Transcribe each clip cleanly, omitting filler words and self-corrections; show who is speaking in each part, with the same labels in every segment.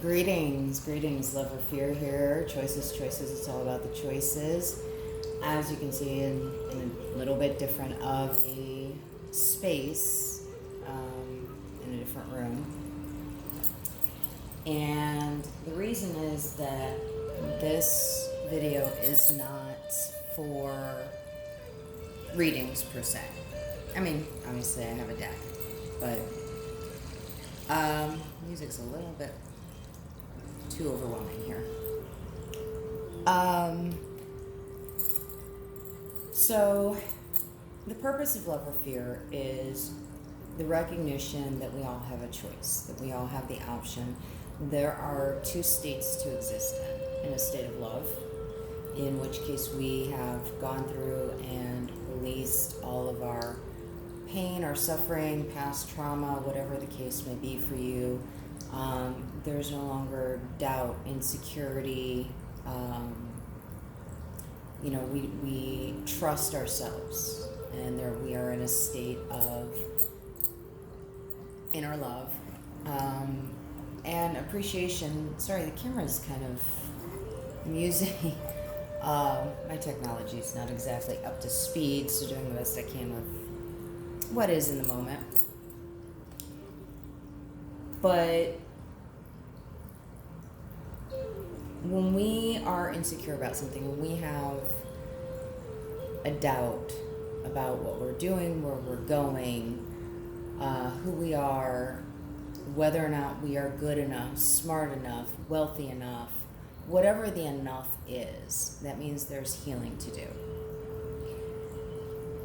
Speaker 1: Greetings, love or fear here. Choices, it's all about the choices. As you can see, in a little bit different of a space, in a different room. And the reason is that this video is not for readings per se. I mean, obviously I have a deck, but music's a little bit too overwhelming here. So the purpose of love or fear is the recognition that we all have a choice, that we all have the option. There are two states to exist in a state of love, in which case we have gone through and released all of our pain, our suffering, past trauma, whatever the case may be for you. There's no longer doubt, insecurity. We trust ourselves, and we are in a state of inner love and appreciation. Sorry, the camera's kind of musing. My technology is not exactly up to speed, so doing the best I can with what is in the moment. But when we are insecure about something, when we have a doubt about what we're doing, where we're going, who we are, whether or not we are good enough, smart enough, wealthy enough, whatever the enough is, that means there's healing to do.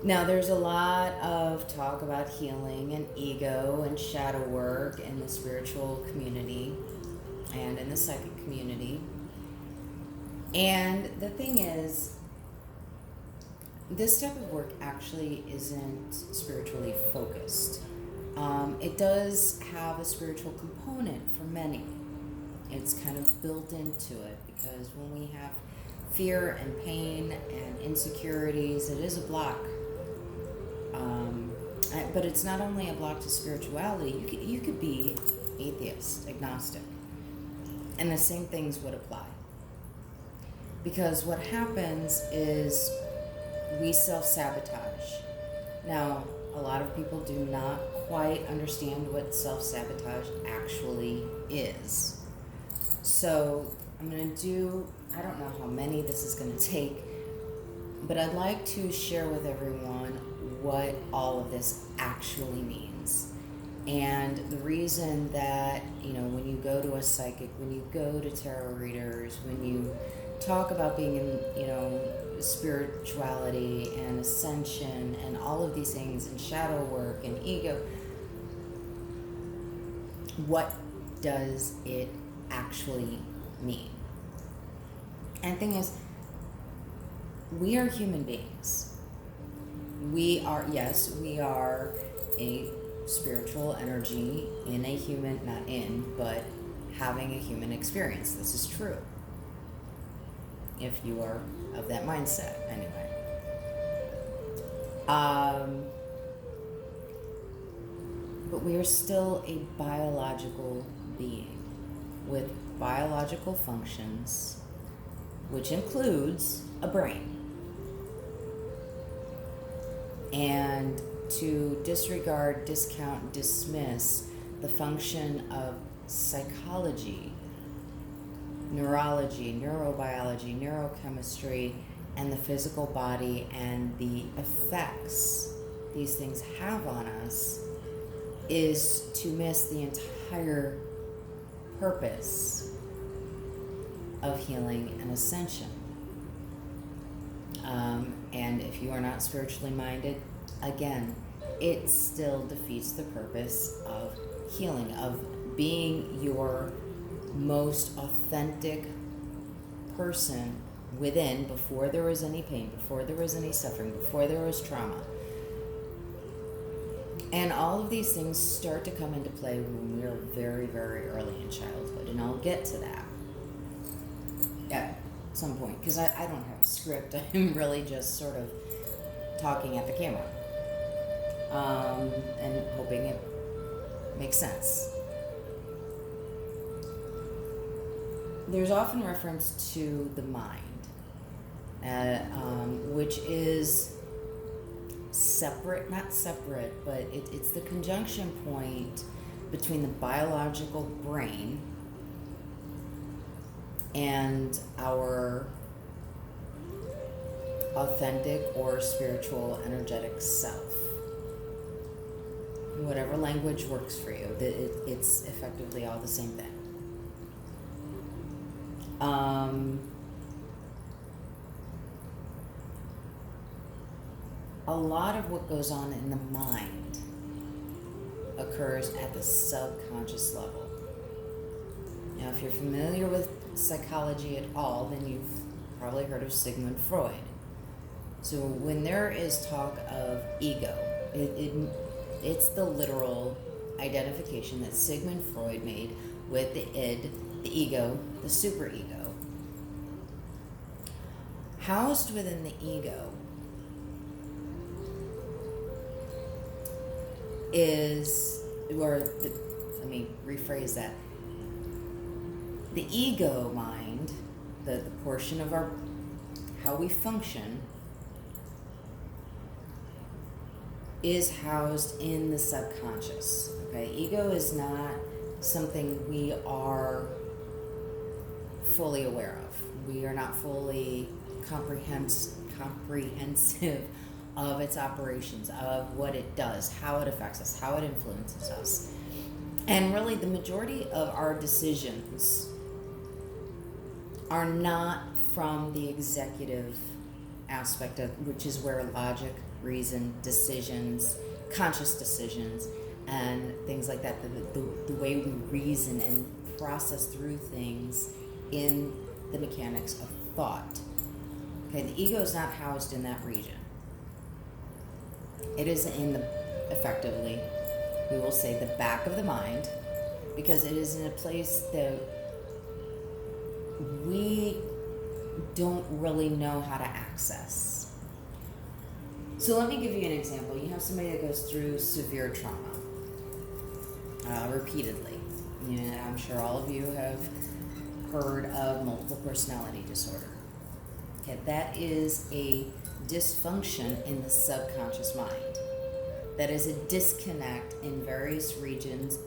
Speaker 1: Now, there's a lot of talk about healing and ego and shadow work in the spiritual community and in the psychic community. And the thing is, this type of work actually isn't spiritually focused. It does have a spiritual component for many. It's kind of built into it, because when we have fear and pain and insecurities, it is a block. But it's not only a block to spirituality. You could be atheist, agnostic, and the same things would apply. Because what happens is we self-sabotage. Now, a lot of people do not quite understand what self-sabotage actually is. So I'm going to do, I don't know how many this is going to take, but I'd like to share with everyone what all of this actually means. And the reason that, when you go to a psychic, when you go to tarot readers, when you talk about being in, spirituality and ascension and all of these things, and shadow work and ego, what does it actually mean? And the thing is, we are human beings. We are a spiritual energy in a human, not in, but having a human experience. This is true. If you are of that mindset, anyway. But we are still a biological being with biological functions, which includes a brain. And to disregard, discount, dismiss the function of psychology, neurology, neurobiology, neurochemistry, and the physical body and the effects these things have on us is to miss the entire purpose of healing and ascension. And if you are not spiritually minded, again, it still defeats the purpose of healing, of being your most authentic person within, before there was any pain, before there was any suffering, before there was trauma. And all of these things start to come into play when we are very, very early in childhood. And I'll get to that at some point, because I don't have a script. I'm really just sort of talking at the camera and hoping it makes sense. there's often reference to the mind, which is separate, not separate, but it's the conjunction point between the biological brain and our authentic or spiritual energetic self. Whatever language works for you, it's effectively all the same thing. A lot of what goes on in the mind occurs at the subconscious level. Now, if you're familiar with psychology at all, then you've probably heard of Sigmund Freud. So when there is talk of ego, it's the literal identification that Sigmund Freud made with the id, the ego, the superego. Housed within the ego let me rephrase that. The ego mind, the portion of how we function, is housed in the subconscious. Okay, ego is not something we are fully aware of. We are not fully comprehensive of its operations, of what it does, how it affects us, how it influences us. And really, the majority of our decisions are not from the executive aspect of, which is where logic, reason, decisions, conscious decisions, and things like that, the way we reason and process through things in the mechanics of thought. Okay, the ego is not housed in that region. It is effectively, we will say, the back of the mind, because it is in a place that we don't really know how to access. So let me give you an example. You have somebody that goes through severe trauma repeatedly. I'm sure all of you have heard of multiple personality disorder. Okay, that is a dysfunction in the subconscious mind. That is a disconnect in various regions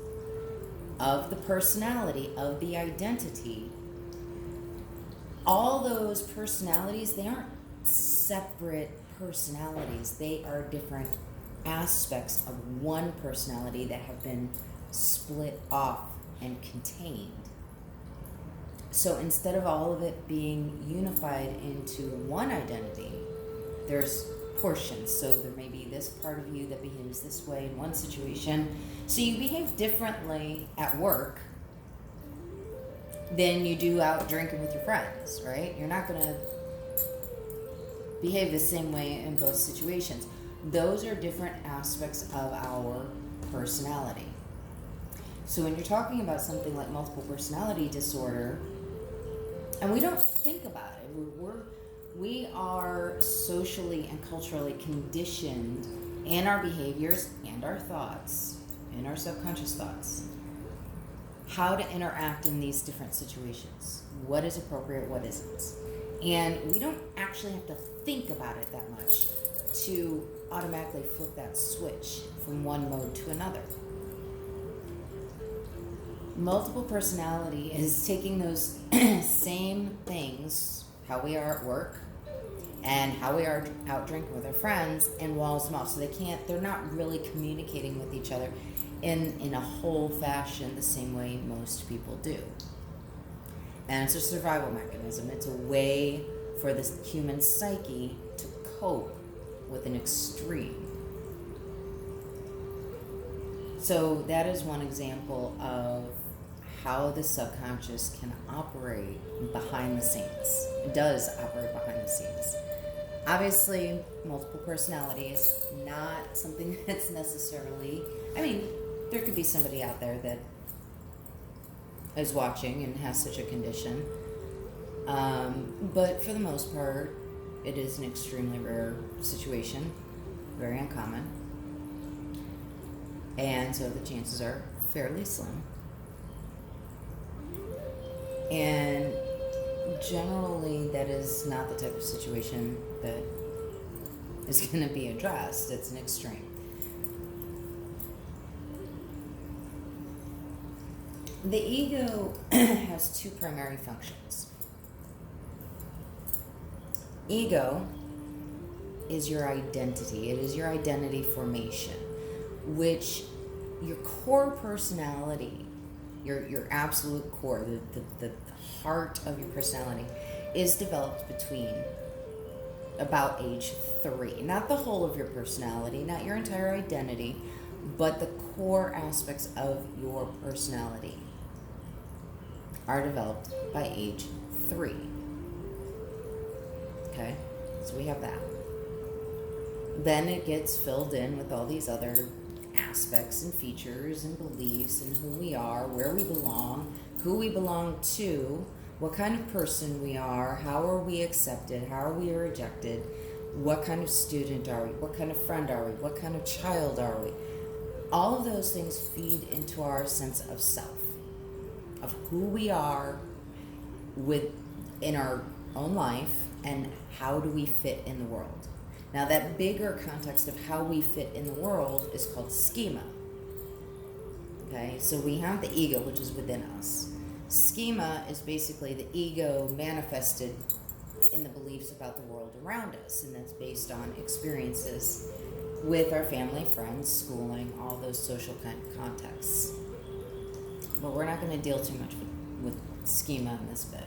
Speaker 1: of the personality, of the identity. All those personalities, they aren't separate personalities. They are different aspects of one personality that have been split off and contained. So instead of all of it being unified into one identity, there's portions. So there may be this part of you that behaves this way in one situation. So you behave differently at work than you do out drinking with your friends, right? You're not going to behave the same way in both situations. Those are different aspects of our personality. So when you're talking about something like multiple personality disorder, and we don't think about it, we are socially and culturally conditioned in our behaviors and our thoughts, in our subconscious thoughts, how to interact in these different situations. What is appropriate, what isn't. And we don't actually have to think about it that much to automatically flip that switch from one mode to another. Multiple personality is taking those same things, how we are at work and how we are out drinking with our friends, and walls them off. So they're not really communicating with each other in a whole fashion the same way most people do. And it's a survival mechanism. It's a way for the human psyche to cope with an extreme. So that is one example of how the subconscious can operate behind the scenes. It does operate behind the scenes. Obviously, multiple personalities, not something that's necessarily, there could be somebody out there that is watching and has such a condition. But for the most part, it is an extremely rare situation, very uncommon. And so the chances are fairly slim. And generally, that is not the type of situation that is going to be addressed. It's an extreme. The ego has two primary functions. Ego is your identity. It is your identity formation, which your core personality, your absolute core, the heart of your personality, is developed between about age 3. Not the whole of your personality, not your entire identity, but the core aspects of your personality are developed by age 3. Okay? So we have that. Then it gets filled in with all these other aspects and features and beliefs and who we are, where we belong, who we belong to, what kind of person we are, how are we accepted, how are we rejected, what kind of student are we, what kind of friend are we, what kind of child are we. All of those things feed into our sense of self, of who we are in our own life and how do we fit in the world. Now, that bigger context of how we fit in the world is called schema. Okay, so we have the ego, which is within us. Schema is basically the ego manifested in the beliefs about the world around us, and that's based on experiences with our family, friends, schooling, all those social contexts. But we're not going to deal too much with schema in this bit.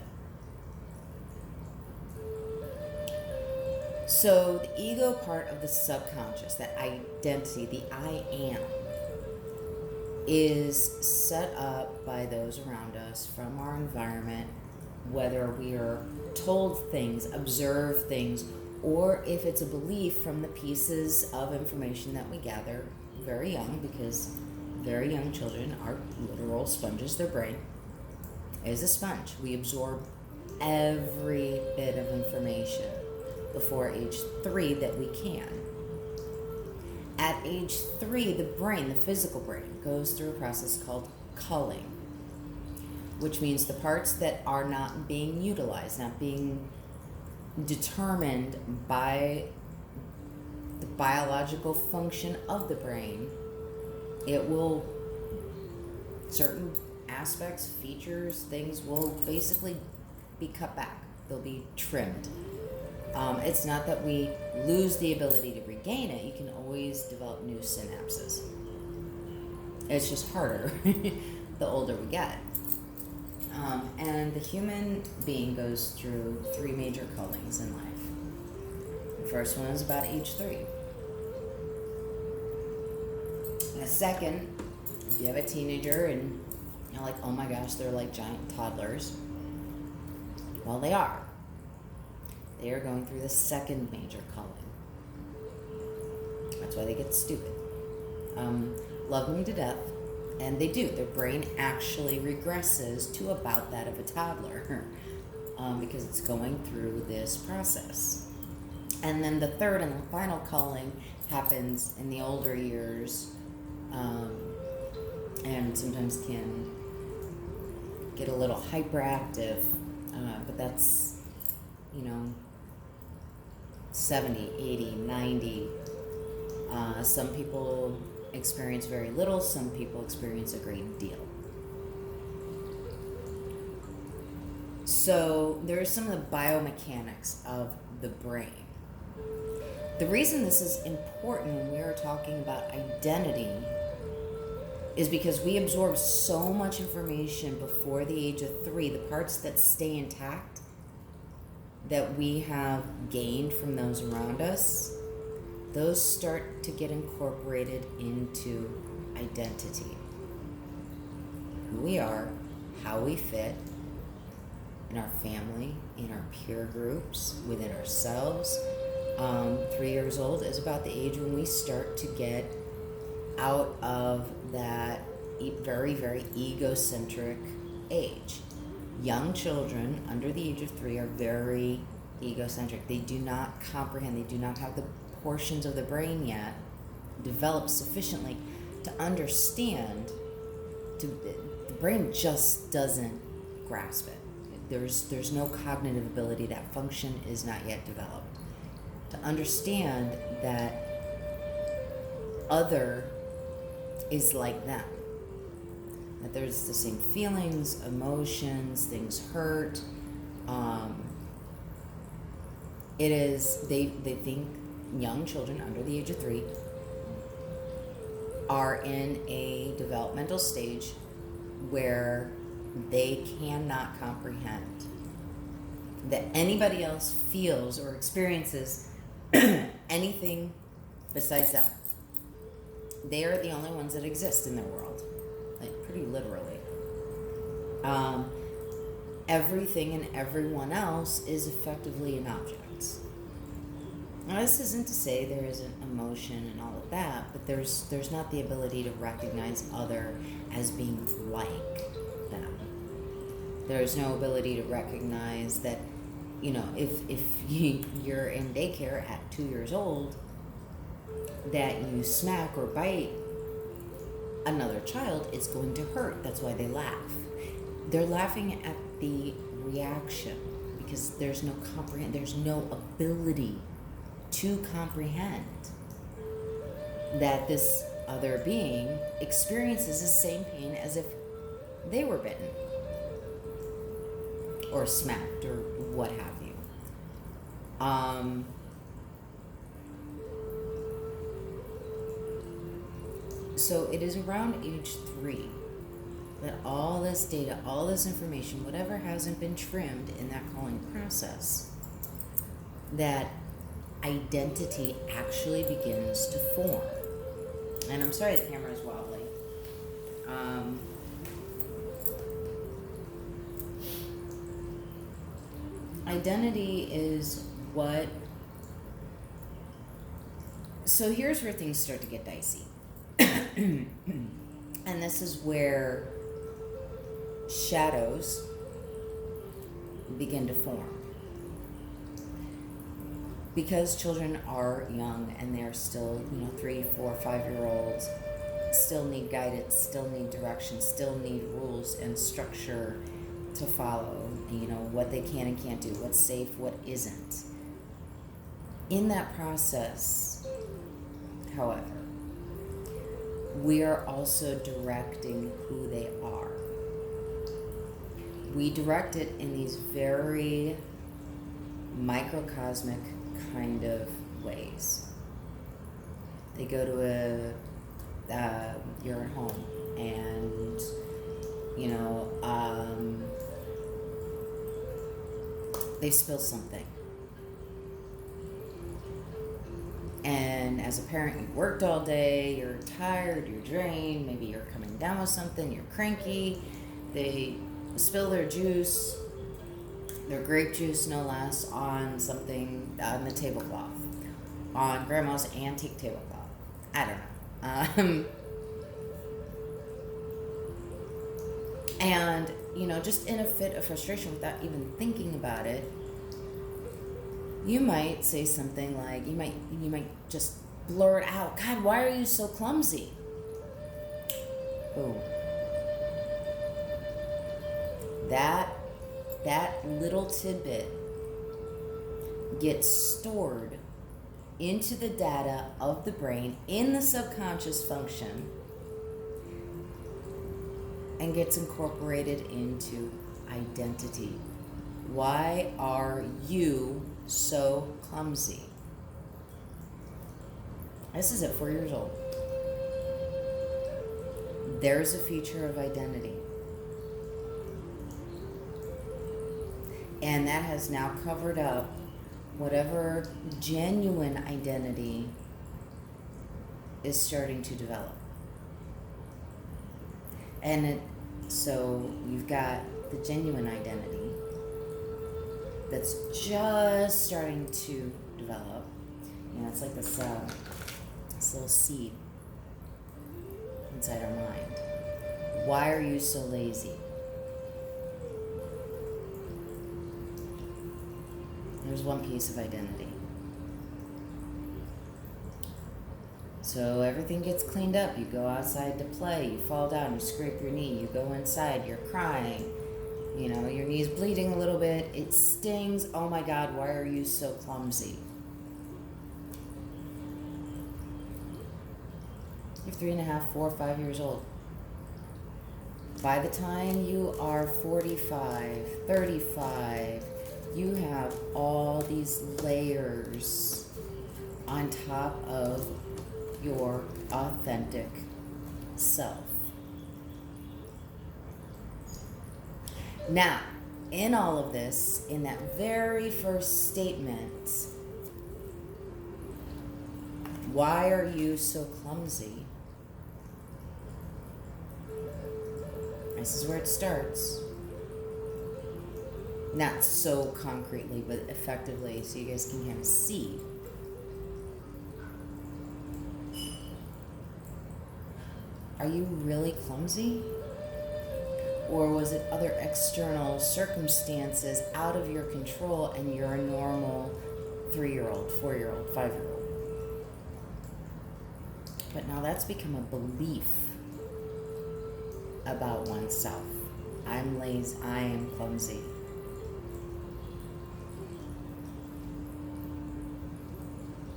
Speaker 1: So the ego part of the subconscious, that identity, the I am, is set up by those around us from our environment, whether we are told things, observe things, or if it's a belief from the pieces of information that we gather very young, because very young children are literal sponges. Their brain is a sponge. We absorb every bit of information before age 3 that we can. At age 3, the brain, the physical brain, goes through a process called culling, which means the parts that are not being utilized, not being determined by the biological function of the brain, certain aspects, features, things will basically be cut back. They'll be trimmed. It's not that we lose the ability to regain it. You can always develop new synapses. It's just harder the older we get. And the human being goes through 3 major cullings in life. The first one is about age 3. The second, if you have a teenager and you're like, oh my gosh, they're like giant toddlers. Well, they are. They are going through the second major culling. That's why they get stupid. Love me to death. And they do. Their brain actually regresses to about that of a toddler because it's going through this process. And then the third and the final culling happens in the older years and sometimes can get a little hyperactive, but that's, 70, 80, 90. Some people experience very little, some people experience a great deal. So there are some of the biomechanics of the brain. The reason this is important when we are talking about identity is because we absorb so much information before the age of 3, the parts that stay intact, that we have gained from those around us, those start to get incorporated into identity. Who we are, how we fit in our family, in our peer groups, within ourselves. 3 years old is about the age when we start to get out of that very, very egocentric age. Young children under the age of 3 are very egocentric. They do not comprehend, they do not have the portions of the brain yet developed sufficiently to understand. The brain just doesn't grasp it. there's no cognitive ability. That function is not yet developed. To understand that other is like them, that there's the same feelings, emotions, things hurt. It is, they think young children under the age of 3 are in a developmental stage where they cannot comprehend that anybody else feels or experiences anything besides them. They are the only ones that exist in their world, like pretty literally. Everything and everyone else is effectively an object. Now, this isn't to say there isn't emotion and all of that, but there's not the ability to recognize other as being like them. There's no ability to recognize that, if you're in daycare at 2 years old, that you smack or bite another child, it's going to hurt. That's why they laugh. They're laughing at the reaction because there's no ability to comprehend that this other being experiences the same pain as if they were bitten or smacked or what have you. So it is around age 3 that all this data, all this information, whatever hasn't been trimmed in that calling process, that identity actually begins to form. And I'm sorry the camera is wobbly. Identity is what... So here's where things start to get dicey. And this is where shadows begin to form. Because children are young and they're still, 3, 4, 5-year-olds, still need guidance, still need direction, still need rules and structure to follow, what they can and can't do, what's safe, what isn't. In that process, however, we are also directing who they are. We direct it in these very microcosmic kind of ways. They go to you're at home and, they spill something. And as a parent, you worked all day, you're tired, you're drained, maybe you're coming down with something, you're cranky, they spill their juice, their grape juice no less, on something, on the tablecloth, on grandma's antique tablecloth. I don't know. And, just in a fit of frustration without even thinking about it, you might say something like, you might just blurt out, God, why are you so clumsy? Boom. That little tidbit gets stored into the data of the brain in the subconscious function and gets incorporated into identity. Why are you so clumsy? This is at 4 years old. There's a feature of identity. And that has now covered up whatever genuine identity is starting to develop. And so you've got the genuine identity that's just starting to develop. It's like this little seed inside our mind. Why are you so lazy? There's one piece of identity. So everything gets cleaned up. You go outside to play. You fall down. You scrape your knee. You go inside. You're crying. You know, your knee's bleeding a little bit. It stings. Oh my God, why are you so clumsy? You're 3.5, 4, 5 years old. By the time you are 45, 35, you have all these layers on top of your authentic self. Now, in all of this, in that very first statement, why are you so clumsy? This is where it starts. Not so concretely, but effectively, so you guys can kind of see. Are you really clumsy? Or was it other external circumstances out of your control and you're a normal 3-year-old, 4-year-old, 5-year-old? But now that's become a belief about oneself. I'm lazy, I am clumsy.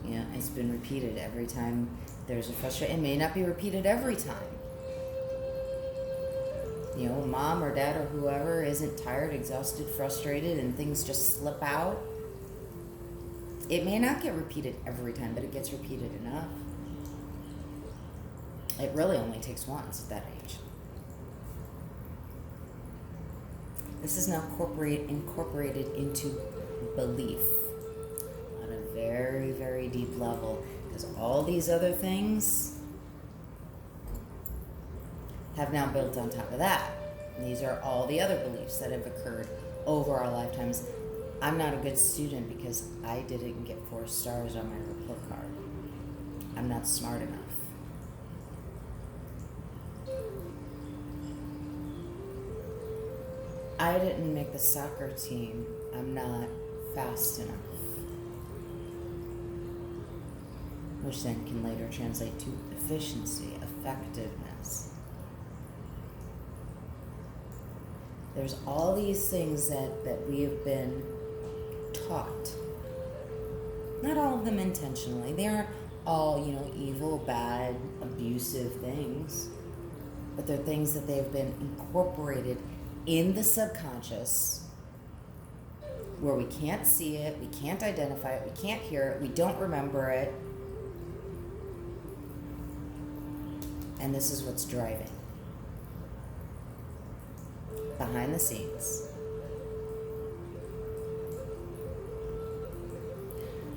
Speaker 1: Yeah, it's been repeated every time there's a frustration. It may not be repeated every time. You know, mom or dad or whoever isn't tired, exhausted, frustrated, and things just slip out. It may not get repeated every time, but it gets repeated enough. It really only takes once at that age. This is now incorporated into belief on a very, very deep level, because all these other things have now built on top of that. And these are all the other beliefs that have occurred over our lifetimes. I'm not a good student because I didn't get 4 stars on my report card. I'm not smart enough. I didn't make the soccer team. I'm not fast enough. Which then can later translate to efficiency, effectiveness. There's all these things that we have been taught. Not all of them intentionally. They aren't all, evil, bad, abusive things. But they're things that they've been incorporated in the subconscious, where we can't see it, we can't identify it, we can't hear it, we don't remember it. And this is what's driving behind the scenes.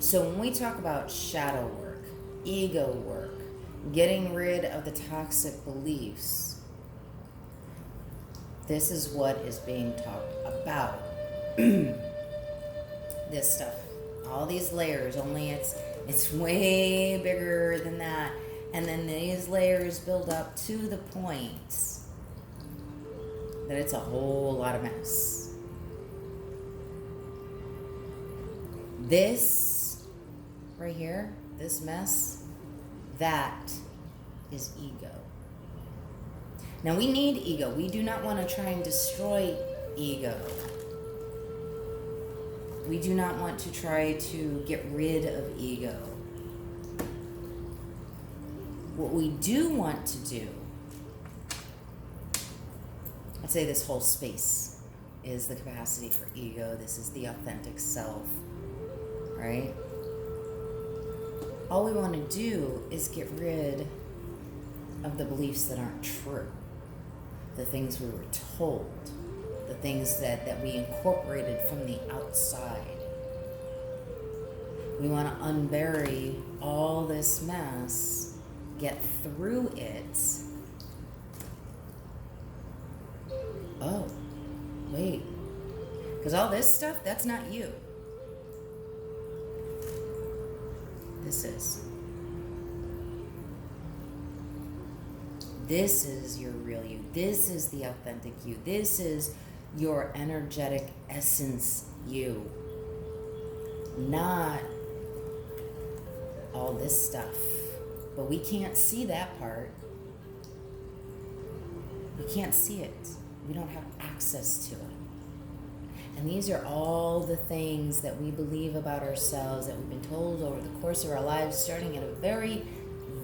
Speaker 1: So when we talk about shadow work, ego work, getting rid of the toxic beliefs, this is what is being talked about. This stuff, all these layers, only it's way bigger than that. And then these layers build up to the point that it's a whole lot of mess. This right here, this mess, that is ego. Now we need ego. We do not want to try and destroy ego. We do not want to try to get rid of ego. What we do want to do, I'd say this whole space is the capacity for ego. This is the authentic self, right? All we want to do is get rid of the beliefs that aren't true, the things we were told, the things that we incorporated from the outside. We want to unbury all this mess, get through it. Oh, wait. Because all this stuff, that's not you. This is. This is your real you. This is the authentic you. This is your energetic essence you. Not all this stuff. But we can't see that part. We can't see it. We don't have access to it. And these are all the things that we believe about ourselves that we've been told over the course of our lives, starting at a very,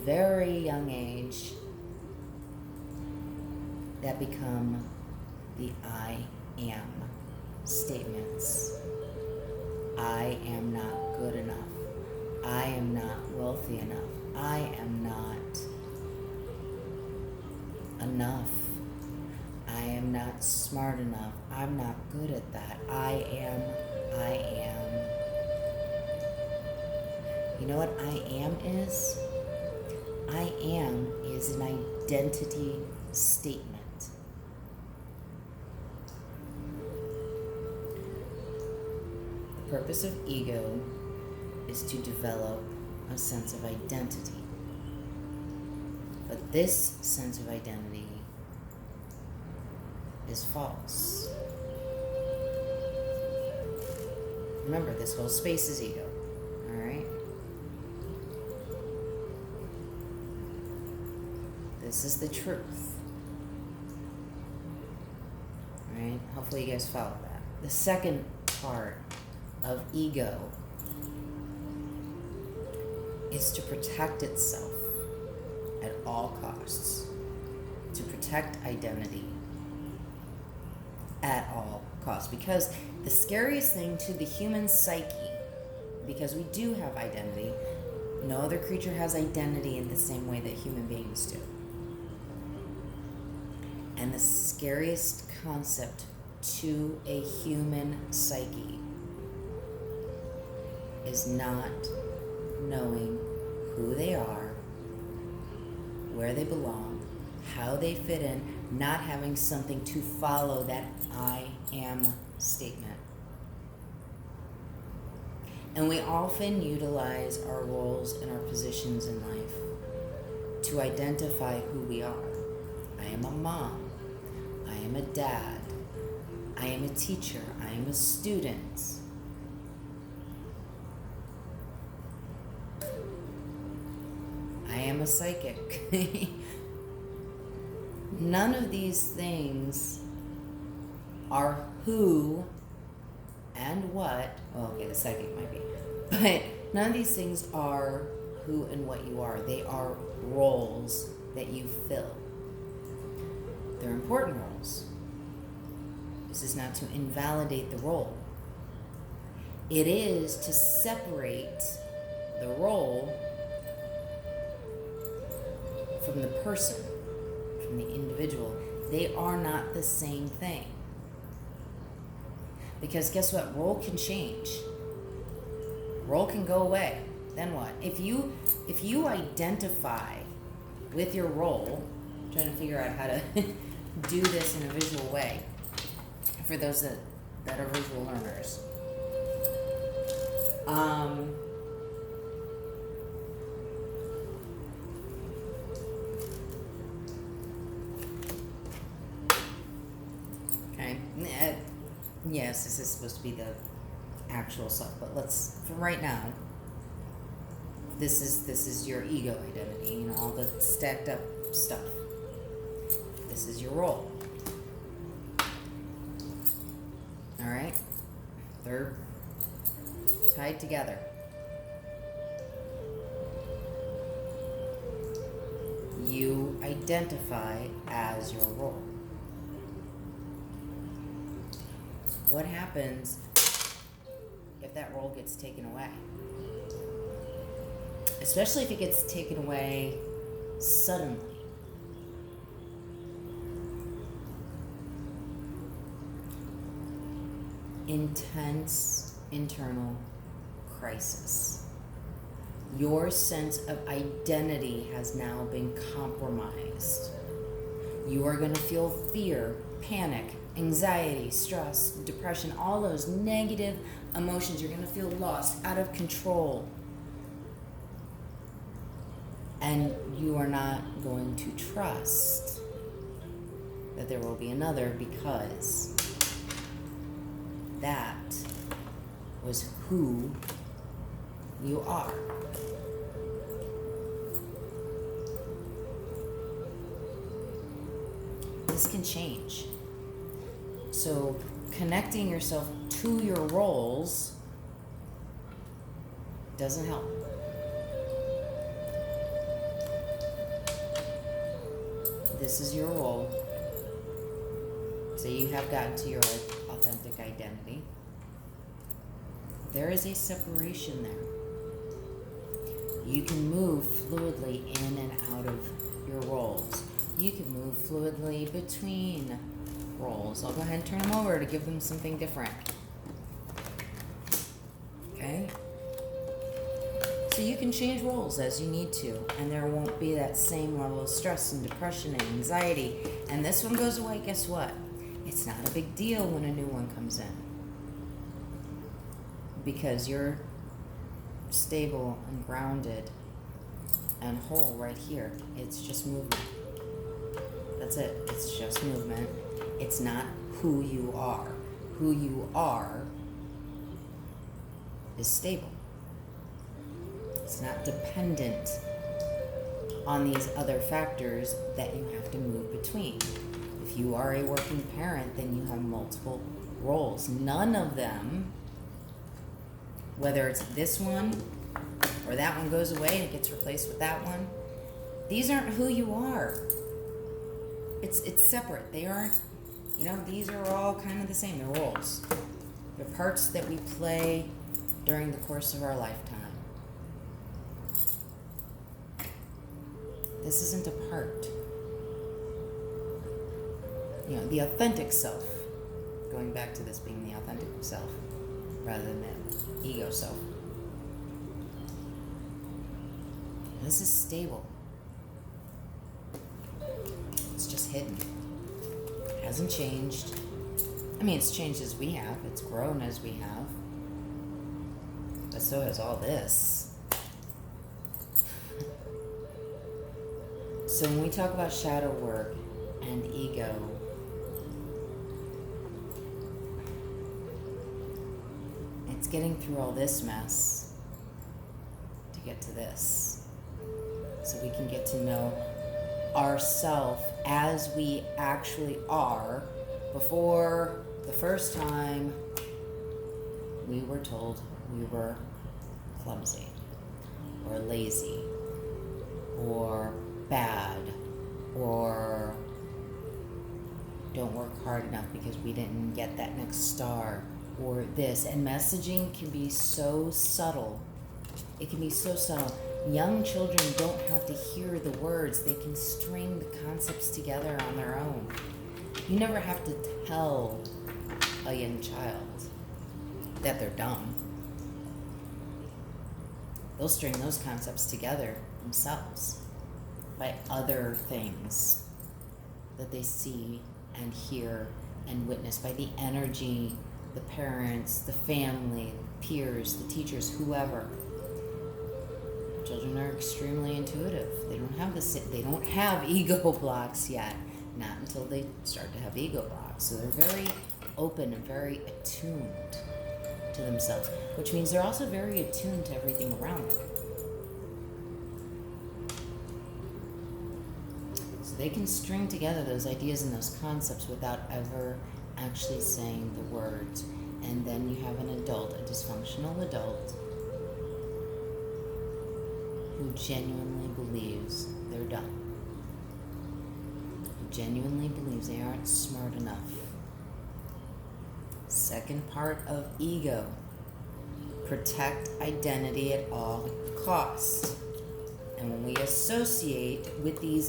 Speaker 1: very young age, that become the I am statements. I am not good enough. I am not wealthy enough. I am not enough. I am not smart enough. I'm not good at that. I am. You know what I am is? I am is an identity statement. The purpose of ego is to develop a sense of identity. But this sense of identity is false. Remember, this whole space is ego, all right? This is the truth, all right? Hopefully you guys follow that. The second part of ego is to protect itself at all costs, to protect identity at all costs. Because the scariest thing to the human psyche, because we do have identity, no other creature has identity in the same way that human beings do. And the scariest concept to a human psyche is not knowing who they are, where they belong, how they fit in, not having something to follow that I am statement. And we often utilize our roles and our positions in life to identify who we are. I am a mom. I am a dad. I am a teacher. I am a student. I am a psychic. None of these things are who and what. Well, okay, the psychic might be. But none of these things are who and what you are. They are roles that you fill. They're important roles. This is not to invalidate the role. It is to separate the role from the person, from the individual. They are not the same thing. Because guess what? Role can change. Role can go away. Then what? If you identify with your role, I'm trying to figure out how to do this in a visual way for those that are visual learners. Okay. Yes, this is supposed to be the actual stuff, but let's, for right now, this is your ego identity, you know, all the stacked up stuff. This is your role. All right? They're tied together. You identify as your role. What happens if that role gets taken away? Especially if it gets taken away suddenly. Intense internal crisis. Your sense of identity has now been compromised. You are going to feel fear, panic, anxiety, stress, depression, all those negative emotions. You're going to feel lost, out of control. And you are not going to trust that there will be another, because that was who you are. This can change. So connecting yourself to your roles doesn't help. This is your role. So you have gotten to your authentic identity. There is a separation there. You can move fluidly in and out of your roles. You can move fluidly between roles. I'll go ahead and turn them over to give them something different. Okay? So you can change roles as you need to, and there won't be that same level of stress and depression and anxiety. And this one goes away, guess what? It's not a big deal when a new one comes in. Because you're stable and grounded and whole right here. It's just movement. That's it. It's just movement. It's not who you are. Who you are is stable. It's not dependent on these other factors that you have to move between. If you are a working parent, then you have multiple roles. None of them, whether it's this one or that one goes away and it gets replaced with that one, these aren't who you are. It's separate. They aren't, these are all kind of the same. They're roles. They're parts that we play during the course of our lifetime. This isn't a part. The authentic self, going back to this being the authentic self rather than the ego self. This is stable. It's just hidden. It hasn't changed. It's changed as we have. It's grown as we have. But so has all this. So when we talk about shadow work and ego, it's getting through all this mess to get to this. So we can get to know ourselves as we actually are before the first time we were told we were clumsy or lazy or bad or don't work hard enough because we didn't get that next star or this. And messaging can be so subtle. It can be so subtle. Young children don't have to hear the words. They can string the concepts together on their own. You never have to tell a young child that they're dumb. They'll string those concepts together themselves by other things that they see and hear and witness, by the energy, the parents, the family, peers, the teachers, whoever. Children are extremely intuitive. They don't have ego blocks yet, not until they start to have ego blocks. So they're very open and very attuned to themselves, which means they're also very attuned to everything around them. They can string together those ideas and those concepts without ever actually saying the words. And then you have an adult, a dysfunctional adult, who genuinely believes they're dumb. Who genuinely believes they aren't smart enough. Second part of ego: protect identity at all costs. And when we associate with these